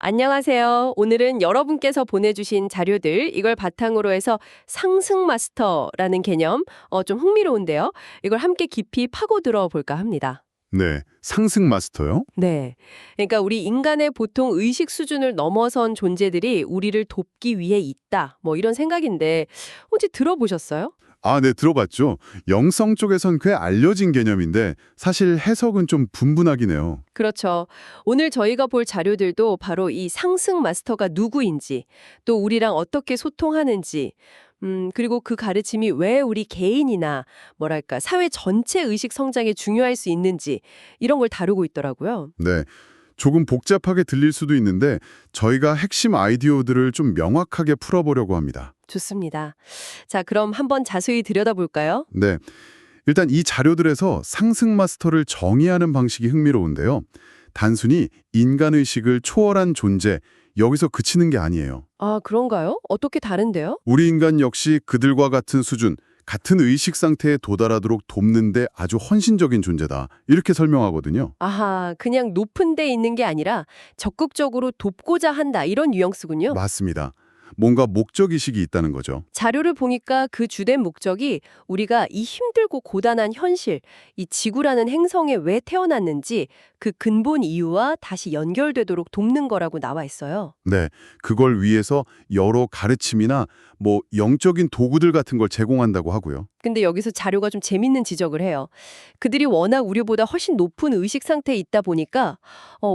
안녕하세요. 오늘은 여러분께서 보내주신 자료들, 이걸 바탕으로 해서 상승 마스터라는 개념, 좀 흥미로운데요. 이걸 함께 깊이 파고들어 볼까 합니다. 네, 상승 마스터요? 네. 그러니까 우리 인간의 보통 의식 수준을 넘어선 존재들이 우리를 돕기 위해 있다. 뭐 이런 생각인데, 혹시 들어보셨어요? 아, 네, 들어봤죠. 영성 쪽에선 꽤 알려진 개념인데 사실 해석은 좀 분분하긴 해요. 그렇죠. 오늘 저희가 볼 자료들도 바로 이 상승 마스터가 누구인지, 또 우리랑 어떻게 소통하는지, 그리고 그 가르침이 왜 우리 개인이나, 뭐랄까, 사회 전체 의식 성장에 중요할 수 있는지, 이런 걸 다루고 있더라고요. 네, 조금 복잡하게 들릴 수도 있는데 저희가 핵심 아이디어들을 좀 명확하게 풀어보려고 합니다. 좋습니다. 자, 그럼 한번 자세히 들여다볼까요? 네, 일단 이 자료들에서 상승 마스터를 정의하는 방식이 흥미로운데요. 단순히 인간의식을 초월한 존재, 여기서 그치는 게 아니에요. 아, 그런가요? 어떻게 다른데요? 우리 인간 역시 그들과 같은 수준, 같은 의식 상태에 도달하도록 돕는데 아주 헌신적인 존재다. 이렇게 설명하거든요. 아하, 그냥 높은 데 있는 게 아니라 적극적으로 돕고자 한다, 이런 뉘앙스군요. 맞습니다. 뭔가 목적의식이 있다는 거죠. 자료를 보니까 그 주된 목적이 우리가 이 힘들고 고단한 현실, 이 지구라는 행성에 왜 태어났는지 그 근본 이유와 다시 연결되도록 돕는 거라고 나와 있어요. 네, 그걸 위해서 여러 가르침이나 영적인 도구들 같은 걸 제공한다고 하고요. 근데 여기서 자료가 좀 재밌는 지적을 해요. 그들이 워낙 우리보다 훨씬 높은 의식 상태에 있다 보니까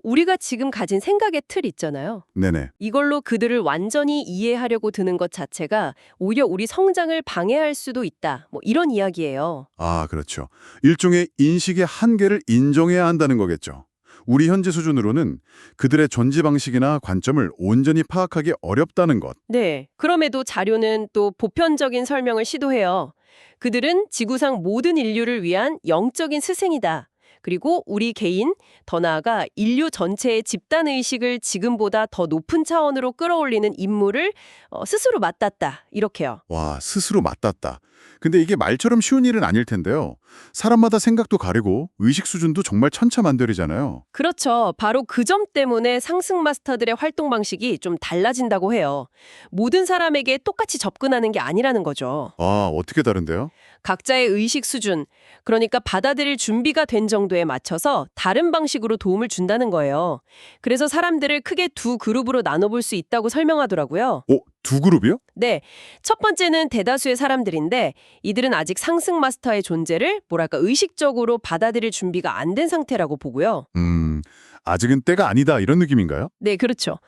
우리가 지금 가진 생각의 틀 있잖아요. 네네. 이걸로 그들을 완전히 이해하려고 드는 것 자체가 오히려 우리 성장을 방해할 수도 있다. 뭐 이런 이야기예요. 아, 그렇죠. 일종의 인식의 한계를 인정해야 한다는 거겠죠. 우리 현재 수준으로는 그들의 존재 방식이나 관점을 온전히 파악하기 어렵다는 것. 네. 그럼에도 자료는 또 보편적인 설명을 시도해요. 그들은 지구상 모든 인류를 위한 영적인 스승이다. 그리고 우리 개인, 더 나아가 인류 전체의 집단의식을 지금보다 더 높은 차원으로 끌어올리는 임무를 스스로 맡았다. 이렇게요. 와, 스스로 맞닿다. 근데 이게 말처럼 쉬운 일은 아닐 텐데요. 사람마다 생각도 다르고 의식 수준도 정말 천차만별이잖아요. 그렇죠. 바로 그 점 때문에 상승 마스터들의 활동 방식이 좀 달라진다고 해요. 모든 사람에게 똑같이 접근하는 게 아니라는 거죠. 아, 어떻게 다른데요? 각자의 의식 수준, 그러니까 받아들일 준비가 된 정도에 맞춰서 다른 방식으로 도움을 준다는 거예요. 그래서 사람들을 크게 두 그룹으로 나눠볼 수 있다고 설명하더라고요. 두 그룹이요? 네, 첫 번째는 대다수의 사람들인데 이들은 아직 상승 마스터의 존재를 뭐랄까 의식적으로 받아들일 준비가 안 된 상태라고 보고요. 아직은 때가 아니다 이런 느낌인가요? 네, 그렇죠.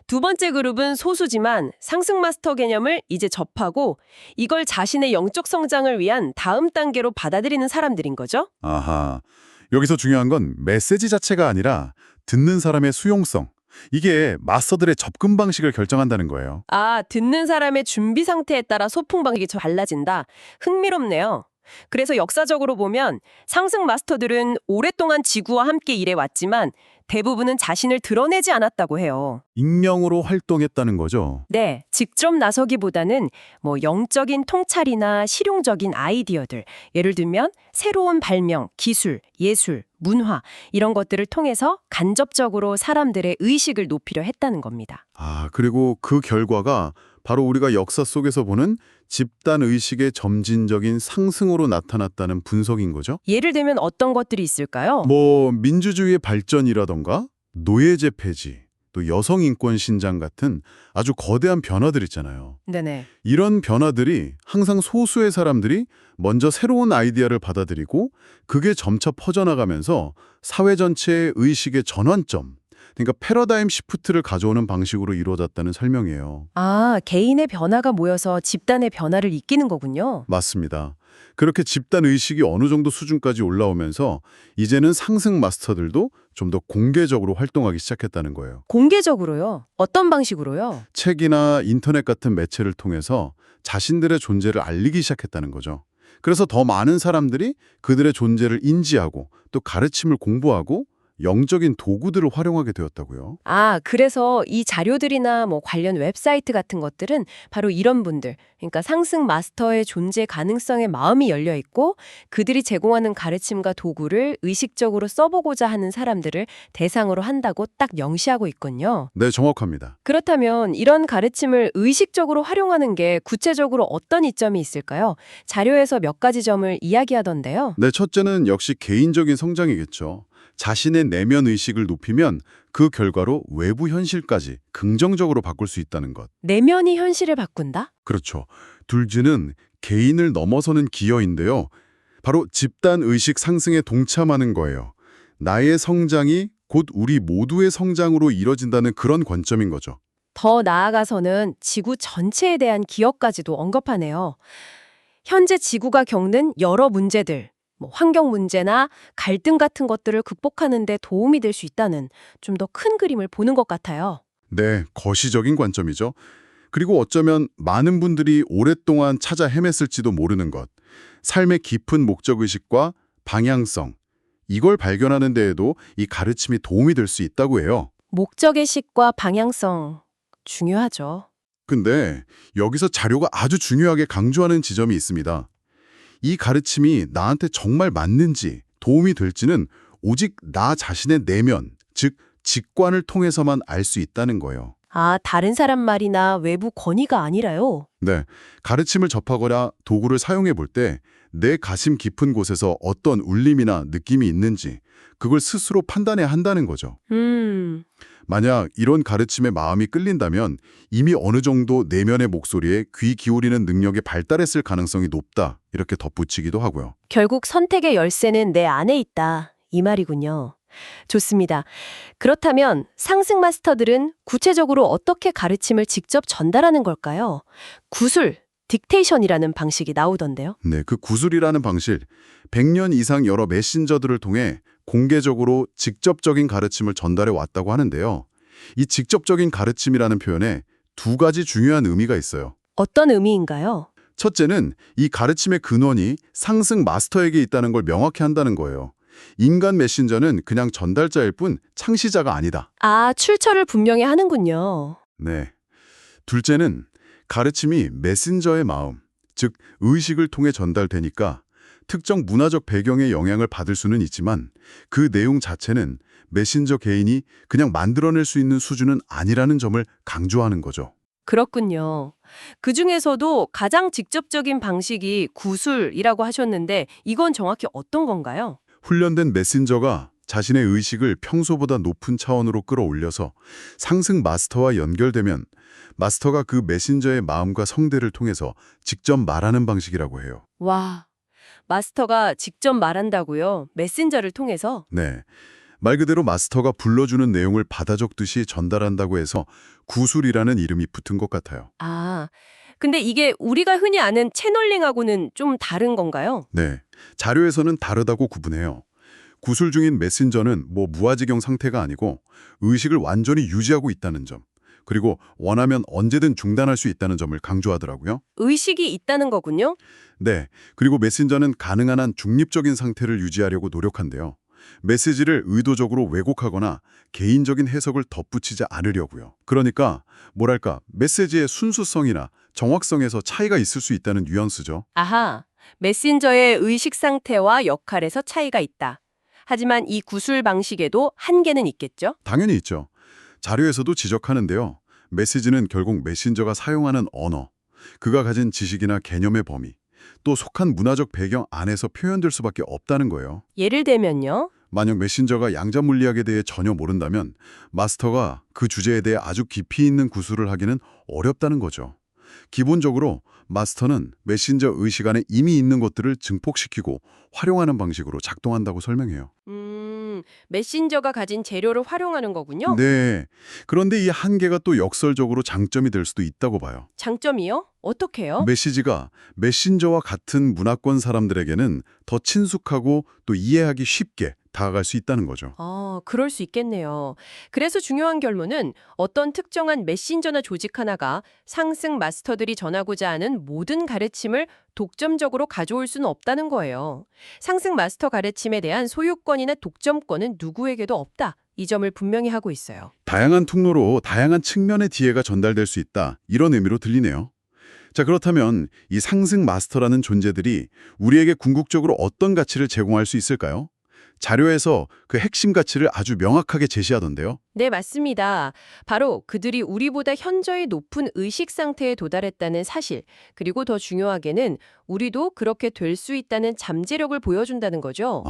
두 번째 그룹은 소수지만 상승 마스터 개념을 이제 접하고 이걸 자신의 영적 성장을 위한 다음 단계로 받아들이는 사람들인 거죠. 아하. 여기서 중요한 건 메시지 자체가 아니라 듣는 사람의 수용성. 이게 마스터들의 접근 방식을 결정한다는 거예요. 아, 듣는 사람의 준비 상태에 따라 소풍 방식이 달라진다. 흥미롭네요. 그래서 역사적으로 보면 상승 마스터들은 오랫동안 지구와 함께 일해왔지만 대부분은 자신을 드러내지 않았다고 해요. 익명으로 활동했다는 거죠. 네, 직접 나서기보다는 뭐 영적인 통찰이나 실용적인 아이디어들, 예를 들면 새로운 발명, 기술, 예술, 문화 이런 것들을 통해서 간접적으로 사람들의 의식을 높이려 했다는 겁니다. 아, 그리고 그 결과가 바로 우리가 역사 속에서 보는 집단 의식의 점진적인 상승으로 나타났다는 분석인 거죠. 예를 들면 어떤 것들이 있을까요? 민주주의의 발전이라던가 노예제 폐지, 또 여성 인권 신장 같은 아주 거대한 변화들 있잖아요. 네네. 이런 변화들이 항상 소수의 사람들이 먼저 새로운 아이디어를 받아들이고 그게 점차 퍼져나가면서 사회 전체의 의식의 전환점, 그러니까 패러다임 시프트를 가져오는 방식으로 이루어졌다는 설명이에요. 아, 개인의 변화가 모여서 집단의 변화를 이끄는 거군요. 맞습니다. 그렇게 집단 의식이 어느 정도 수준까지 올라오면서 이제는 상승 마스터들도 좀 더 공개적으로 활동하기 시작했다는 거예요. 공개적으로요? 어떤 방식으로요? 책이나 인터넷 같은 매체를 통해서 자신들의 존재를 알리기 시작했다는 거죠. 그래서 더 많은 사람들이 그들의 존재를 인지하고 또 가르침을 공부하고 영적인 도구들을 활용하게 되었다고요. 아, 그래서 이 자료들이나 뭐 관련 웹사이트 같은 것들은 바로 이런 분들, 그러니까 상승 마스터의 존재 가능성에 마음이 열려 있고 그들이 제공하는 가르침과 도구를 의식적으로 써보고자 하는 사람들을 대상으로 한다고 딱 명시하고 있군요. 네, 정확합니다. 그렇다면 이런 가르침을 의식적으로 활용하는 게 구체적으로 어떤 이점이 있을까요? 자료에서 몇 가지 점을 이야기하던데요. 네, 첫째는 역시 개인적인 성장이겠죠. 자신의 내면 의식을 높이면 그 결과로 외부 현실까지 긍정적으로 바꿀 수 있다는 것. 내면이 현실을 바꾼다? 그렇죠. 둘째는 개인을 넘어서는 기여인데요. 바로 집단 의식 상승에 동참하는 거예요. 나의 성장이 곧 우리 모두의 성장으로 이뤄진다는 그런 관점인 거죠. 더 나아가서는 지구 전체에 대한 기여까지도 언급하네요. 현재 지구가 겪는 여러 문제들, 뭐 환경 문제나 갈등 같은 것들을 극복하는 데 도움이 될 수 있다는 좀 더 큰 그림을 보는 것 같아요. 네, 거시적인 관점이죠. 그리고 어쩌면 많은 분들이 오랫동안 찾아 헤맸을지도 모르는 것. 삶의 깊은 목적의식과 방향성. 이걸 발견하는 데에도 이 가르침이 도움이 될 수 있다고 해요. 목적의식과 방향성, 중요하죠. 근데 여기서 자료가 아주 중요하게 강조하는 지점이 있습니다. 이 가르침이 나한테 정말 맞는지 도움이 될지는 오직 나 자신의 내면, 즉 직관을 통해서만 알 수 있다는 거예요. 아, 다른 사람 말이나 외부 권위가 아니라요. 네, 가르침을 접하거나 도구를 사용해 볼 때 내 가심 깊은 곳에서 어떤 울림이나 느낌이 있는지 그걸 스스로 판단해야 한다는 거죠. 만약 이런 가르침에 마음이 끌린다면 이미 어느 정도 내면의 목소리에 귀 기울이는 능력이 발달했을 가능성이 높다 이렇게 덧붙이기도 하고요. 결국 선택의 열쇠는 내 안에 있다. 이 말이군요. 좋습니다. 그렇다면 상승 마스터들은 구체적으로 어떻게 가르침을 직접 전달하는 걸까요? 구술, 딕테이션이라는 방식이 나오던데요. 네, 그 구술이라는 방식, 100년 이상 여러 메신저들을 통해 공개적으로 직접적인 가르침을 전달해 왔다고 하는데요. 이 직접적인 가르침이라는 표현에 두 가지 중요한 의미가 있어요. 어떤 의미인가요? 첫째는 이 가르침의 근원이 상승 마스터에게 있다는 걸 명확히 한다는 거예요. 인간 메신저는 그냥 전달자일 뿐 창시자가 아니다. 아, 출처를 분명히 하는군요. 네. 둘째는 가르침이 메신저의 마음, 즉 의식을 통해 전달되니까 특정 문화적 배경의 영향을 받을 수는 있지만 그 내용 자체는 메신저 개인이 그냥 만들어낼 수 있는 수준은 아니라는 점을 강조하는 거죠. 그렇군요. 그중에서도 가장 직접적인 방식이 구술이라고 하셨는데 이건 정확히 어떤 건가요? 훈련된 메신저가 자신의 의식을 평소보다 높은 차원으로 끌어올려서 상승 마스터와 연결되면 마스터가 그 메신저의 마음과 성대를 통해서 직접 말하는 방식이라고 해요. 와, 마스터가 직접 말한다고요? 메신저를 통해서? 네. 말 그대로 마스터가 불러주는 내용을 받아 적듯이 전달한다고 해서 구술이라는 이름이 붙은 것 같아요. 아, 근데 이게 우리가 흔히 아는 채널링하고는 좀 다른 건가요? 네. 자료에서는 다르다고 구분해요. 구술 중인 메신저는 무아지경 상태가 아니고 의식을 완전히 유지하고 있다는 점, 그리고 원하면 언제든 중단할 수 있다는 점을 강조하더라고요. 의식이 있다는 거군요? 네. 그리고 메신저는 가능한 한 중립적인 상태를 유지하려고 노력한대요. 메시지를 의도적으로 왜곡하거나 개인적인 해석을 덧붙이지 않으려고요. 그러니까 뭐랄까 메시지의 순수성이나 정확성에서 차이가 있을 수 있다는 뉘앙스죠. 아하, 메신저의 의식 상태와 역할에서 차이가 있다. 하지만 이 구술 방식에도 한계는 있겠죠? 당연히 있죠. 자료에서도 지적하는데요. 메시지는 결국 메신저가 사용하는 언어, 그가 가진 지식이나 개념의 범위, 또 속한 문화적 배경 안에서 표현될 수밖에 없다는 거예요. 예를 들면요. 만약 메신저가 양자 물리학에 대해 전혀 모른다면 마스터가 그 주제에 대해 아주 깊이 있는 구술을 하기는 어렵다는 거죠. 기본적으로 마스터는 메신저 의식 안에 이미 있는 것들을 증폭시키고 활용하는 방식으로 작동한다고 설명해요. 메신저가 가진 재료를 활용하는 거군요. 네. 그런데 이 한계가 또 역설적으로 장점이 될 수도 있다고 봐요. 장점이요? 어떻게요? 메시지가 메신저와 같은 문화권 사람들에게는 더 친숙하고 또 이해하기 쉽게 다가갈 수 있다는 거죠. 그럴 수 있겠네요. 그래서 중요한 결론은 어떤 특정한 메신저나 조직 하나가 상승 마스터들이 전하고자 하는 모든 가르침을 독점적으로 가져올 수는 없다는 거예요. 상승 마스터 가르침에 대한 소유권이나 독점권은 누구에게도 없다. 이 점을 분명히 하고 있어요. 다양한 통로로 다양한 측면의 지혜가 전달될 수 있다. 이런 의미로 들리네요. 자, 그렇다면 이 상승 마스터라는 존재들이 우리에게 궁극적으로 어떤 가치를 제공할 수 있을까요? 자료에서 그 핵심 가치를 아주 명확하게 제시하던데요. 네, 맞습니다. 바로 그들이 우리보다 현저히 높은 의식 상태에 도달했다는 사실, 그리고 더 중요하게는 우리도 그렇게 될 수 있다는 잠재력을 보여준다는 거죠.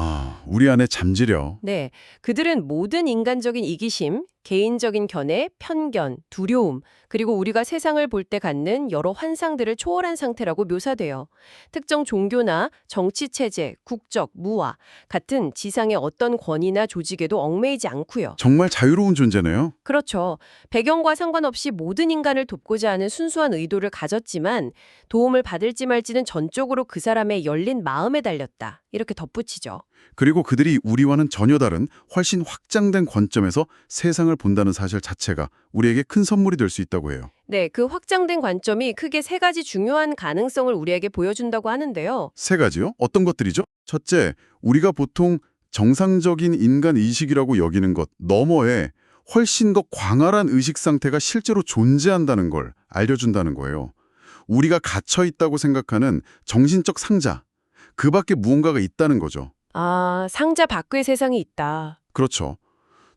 우리 안에 잠재력. 네, 그들은 모든 인간적인 이기심, 개인적인 견해, 편견, 두려움, 그리고 우리가 세상을 볼 때 갖는 여러 환상들을 초월한 상태라고 묘사돼요. 특정 종교나 정치 체제, 국적, 무화 같은 지상의 어떤 권위나 조직에도 얽매이지 않고요. 정말 자유로운 존재네요. 그렇죠. 배경과 상관없이 모든 인간을 돕고자 하는 순수한 의도를 가졌지만 도움을 받을지 말지는 전적으로 그 사람의 열린 마음에 달렸다. 이렇게 덧붙이죠. 그리고 그들이 우리와는 전혀 다른 훨씬 확장된 관점에서 세상을 본다는 사실 자체가 우리에게 큰 선물이 될 수 있다고 해요. 네, 그 확장된 관점이 크게 세 가지 중요한 가능성을 우리에게 보여준다고 하는데요. 세 가지요? 어떤 것들이죠? 첫째, 우리가 보통 정상적인 인간 의식이라고 여기는 것 너머에 훨씬 더 광활한 의식 상태가 실제로 존재한다는 걸 알려준다는 거예요. 우리가 갇혀 있다고 생각하는 정신적 상자, 그 밖에 무언가가 있다는 거죠. 상자 밖의 세상이 있다. 그렇죠.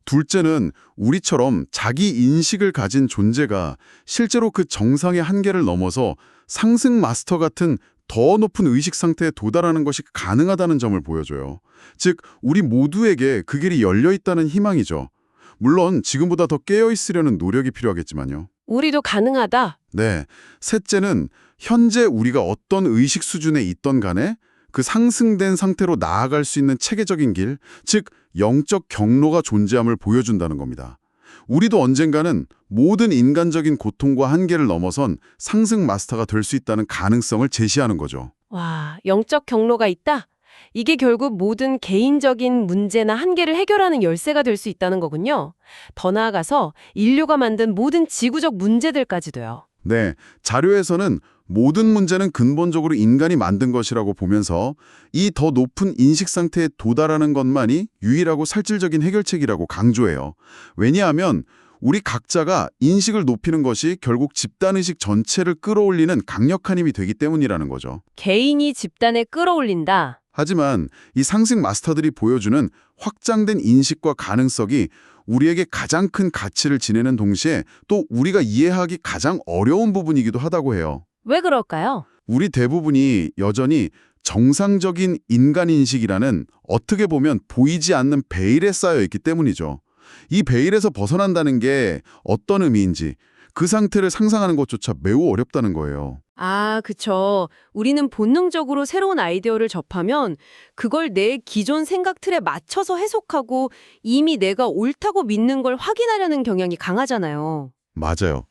둘째는 우리처럼 자기 인식을 가진 존재가 실제로 그 정상의 한계를 넘어서 상승 마스터 같은 더 높은 의식 상태에 도달하는 것이 가능하다는 점을 보여줘요. 즉, 우리 모두에게 그 길이 열려 있다는 희망이죠. 물론 지금보다 더 깨어 있으려는 노력이 필요하겠지만요. 우리도 가능하다. 네. 셋째는 현재 우리가 어떤 의식 수준에 있던 간에 그 상승된 상태로 나아갈 수 있는 체계적인 길, 즉 영적 경로가 존재함을 보여준다는 겁니다. 우리도 언젠가는 모든 인간적인 고통과 한계를 넘어선 상승 마스터가 될 수 있다는 가능성을 제시하는 거죠. 와, 영적 경로가 있다? 이게 결국 모든 개인적인 문제나 한계를 해결하는 열쇠가 될 수 있다는 거군요. 더 나아가서 인류가 만든 모든 지구적 문제들까지도요. 네, 자료에서는 모든 문제는 근본적으로 인간이 만든 것이라고 보면서 이 더 높은 인식 상태에 도달하는 것만이 유일하고 실질적인 해결책이라고 강조해요. 왜냐하면 우리 각자가 인식을 높이는 것이 결국 집단의식 전체를 끌어올리는 강력한 힘이 되기 때문이라는 거죠. 개인이 집단에 끌어올린다. 하지만 이 상승 마스터들이 보여주는 확장된 인식과 가능성이 우리에게 가장 큰 가치를 지니는 동시에 또 우리가 이해하기 가장 어려운 부분이기도 하다고 해요. 왜 그럴까요? 우리 대부분이 여전히 정상적인 인간인식이라는 어떻게 보면 보이지 않는 베일에 쌓여 있기 때문이죠. 이 베일에서 벗어난다는 게 어떤 의미인지 그 상태를 상상하는 것조차 매우 어렵다는 거예요. 그쵸. 우리는 본능적으로 새로운 아이디어를 접하면 그걸 내 기존 생각 틀에 맞춰서 해석하고 이미 내가 옳다고 믿는 걸 확인하려는 경향이 강하잖아요. 맞아요.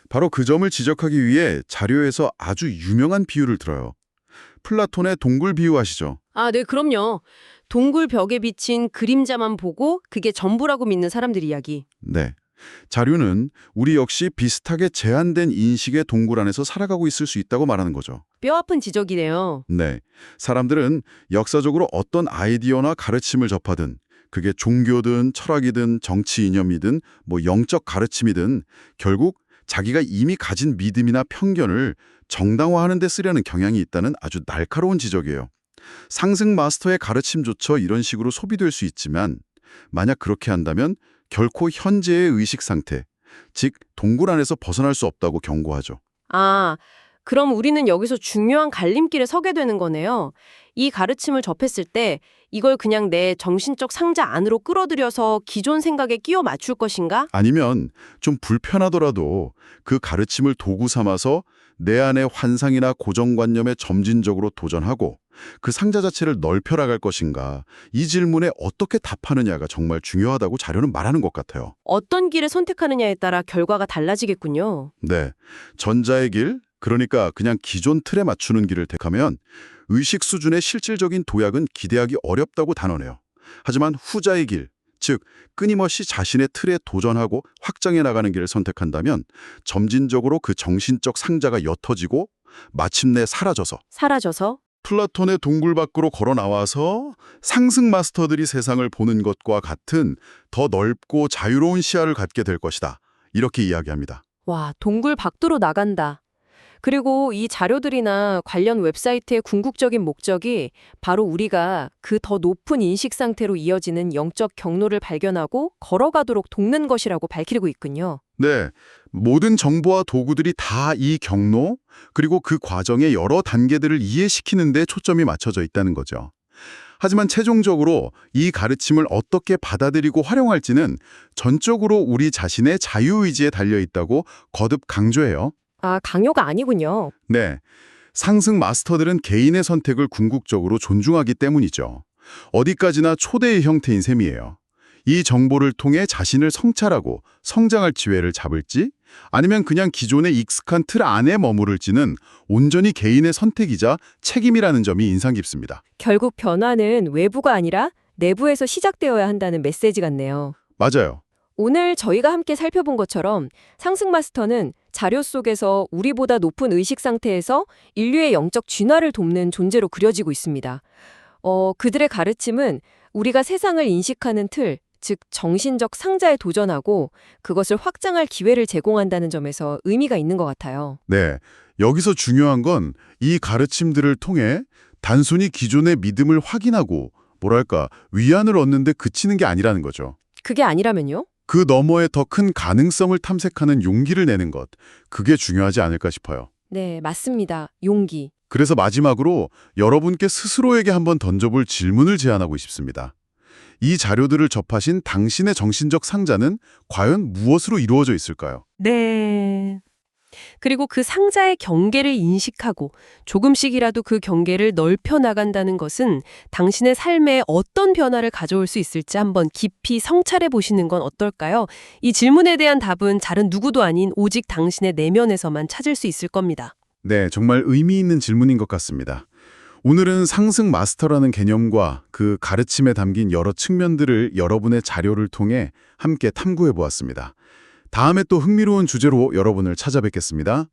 바로 그 점을 지적하기 위해 자료에서 아주 유명한 비유를 들어요. 플라톤의 동굴 비유 아시죠? 네, 그럼요. 동굴 벽에 비친 그림자만 보고 그게 전부라고 믿는 사람들 이야기. 네. 자료는 우리 역시 비슷하게 제한된 인식의 동굴 안에서 살아가고 있을 수 있다고 말하는 거죠. 뼈아픈 지적이네요. 네. 사람들은 역사적으로 어떤 아이디어나 가르침을 접하든 그게 종교든 철학이든 정치 이념이든 영적 가르침이든 결국 자기가 이미 가진 믿음이나 편견을 정당화하는 데 쓰려는 경향이 있다는 아주 날카로운 지적이에요. 상승 마스터의 가르침조차 이런 식으로 소비될 수 있지만 만약 그렇게 한다면 결코 현재의 의식 상태, 즉 동굴 안에서 벗어날 수 없다고 경고하죠. 그럼 우리는 여기서 중요한 갈림길에 서게 되는 거네요. 이 가르침을 접했을 때 이걸 그냥 내 정신적 상자 안으로 끌어들여서 기존 생각에 끼워 맞출 것인가? 아니면 좀 불편하더라도 그 가르침을 도구 삼아서 내 안의 환상이나 고정관념에 점진적으로 도전하고 그 상자 자체를 넓혀나갈 것인가, 이 질문에 어떻게 답하느냐가 정말 중요하다고 자료는 말하는 것 같아요. 어떤 길을 선택하느냐에 따라 결과가 달라지겠군요. 네, 전자의 길, 그러니까 그냥 기존 틀에 맞추는 길을 택하면 의식 수준의 실질적인 도약은 기대하기 어렵다고 단언해요. 하지만 후자의 길, 즉 끊임없이 자신의 틀에 도전하고 확장해 나가는 길을 선택한다면 점진적으로 그 정신적 상자가 옅어지고 마침내 사라져서? 플라톤의 동굴 밖으로 걸어 나와서 상승 마스터들이 세상을 보는 것과 같은 더 넓고 자유로운 시야를 갖게 될 것이다. 이렇게 이야기합니다. 와, 동굴 밖으로 나간다. 그리고 이 자료들이나 관련 웨브사이트의 궁극적인 목적이 바로 우리가 그 더 높은 인식 상태로 이어지는 영적 경로를 발견하고 걸어가도록 돕는 것이라고 밝히고 있군요. 네, 모든 정보와 도구들이 다 이 경로, 그리고 그 과정의 여러 단계들을 이해시키는 데 초점이 맞춰져 있다는 거죠. 하지만 최종적으로 이 가르침을 어떻게 받아들이고 활용할지는 전적으로 우리 자신의 자유의지에 달려 있다고 거듭 강조해요. 아, 강요가 아니군요. 네, 상승 마스터들은 개인의 선택을 궁극적으로 존중하기 때문이죠. 어디까지나 초대의 형태인 셈이에요. 이 정보를 통해 자신을 성찰하고 성장할 기회를 잡을지 아니면 그냥 기존의 익숙한 틀 안에 머무를지는 온전히 개인의 선택이자 책임이라는 점이 인상 깊습니다. 결국 변화는 외부가 아니라 내부에서 시작되어야 한다는 메시지 같네요. 맞아요. 오늘 저희가 함께 살펴본 것처럼 상승 마스터는 자료 속에서 우리보다 높은 의식 상태에서 인류의 영적 진화를 돕는 존재로 그려지고 있습니다. 그들의 가르침은 우리가 세상을 인식하는 틀, 즉 정신적 상자에 도전하고 그것을 확장할 기회를 제공한다는 점에서 의미가 있는 것 같아요. 네, 여기서 중요한 건 이 가르침들을 통해 단순히 기존의 믿음을 확인하고 뭐랄까 위안을 얻는 데 그치는 게 아니라는 거죠. 그게 아니라면요? 그 너머에 더 큰 가능성을 탐색하는 용기를 내는 것, 그게 중요하지 않을까 싶어요. 네, 맞습니다. 용기. 그래서 마지막으로 여러분께 스스로에게 한번 던져볼 질문을 제안하고 싶습니다. 이 자료들을 접하신 당신의 정신적 상자는 과연 무엇으로 이루어져 있을까요? 네. 그리고 그 상자의 경계를 인식하고 조금씩이라도 그 경계를 넓혀 나간다는 것은 당신의 삶에 어떤 변화를 가져올 수 있을지 한번 깊이 성찰해 보시는 건 어떨까요? 이 질문에 대한 답은 다른 누구도 아닌 오직 당신의 내면에서만 찾을 수 있을 겁니다. 네, 정말 의미 있는 질문인 것 같습니다. 오늘은 상승 마스터라는 개념과 그 가르침에 담긴 여러 측면들을 여러분의 자료를 통해 함께 탐구해 보았습니다. 다음에 또 흥미로운 주제로 여러분을 찾아뵙겠습니다.